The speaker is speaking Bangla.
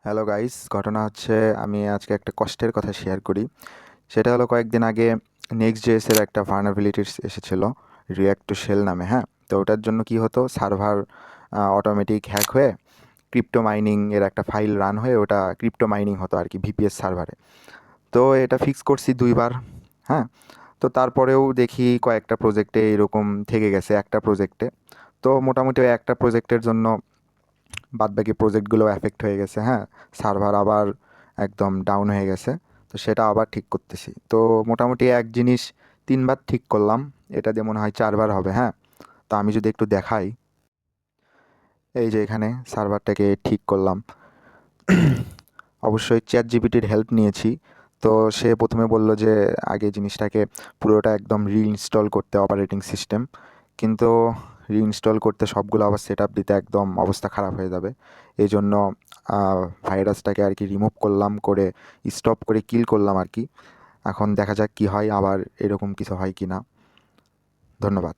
হ্যালো গাইস, ঘটনা হচ্ছে আমি আজকে একটা কষ্টের কথা শেয়ার করি। সেটা হলো কয়েকদিন আগে নেক্সট জেএসের একটা ভার্নাবিলিটিস এসেছিল, রিয়্যাক্ট টু শেল নামে। হ্যাঁ, তো ওটার জন্য কি হতো, সার্ভার অটোমেটিক হ্যাক হয়ে ক্রিপ্টো মাইনিং এর একটা ফাইল রান হয়ে ওটা ক্রিপ্টো মাইনিং হতো আর কি ভিপিএস সার্ভারে। তো এটা ফিক্স করছি 2 বার। হ্যাঁ, তো তারপরেও দেখি কয়েকটা প্রজেক্টে এরকম থেকে গেছে, একটা প্রজেক্টে। তো মোটামুটি ওই একটা প্রজেক্টের জন্য বাদবাকি প্রজেক্টগুলো এফেক্ট হয়ে গেছে। হ্যাঁ, সার্ভার আবার একদম ডাউন হয়ে গেছে। তো সেটা আবার ঠিক করতেছি। তো মোটামুটি এক জিনিস 3বার ঠিক করলাম, এটা দিয়ে মনে হয় 4বার হবে। হ্যাঁ, তো আমি যদি একটু দেখাই, এই যে এখানে সার্ভারটাকে ঠিক করলাম। অবশ্যই চ্যাট জিপিটির হেল্প নিয়েছি। তো সে প্রথমে বলল যে আগে জিনিসটাকে পুরোটা একদম রিইনস্টল করতে অপারেটিং সিস্টেম, কিন্তু রিইনস্টল করতে সবগুলো আবার সেট আপ দিতে একদম অবস্থা খারাপ হয়ে যাবে। এই জন্য ভাইরাসটাকে আর কি রিমুভ করলাম, করে স্টপ করে কিল করলাম আর কি। এখন দেখা যাক কি হয়, আবার এরকম কিছু হয় কি না। ধন্যবাদ।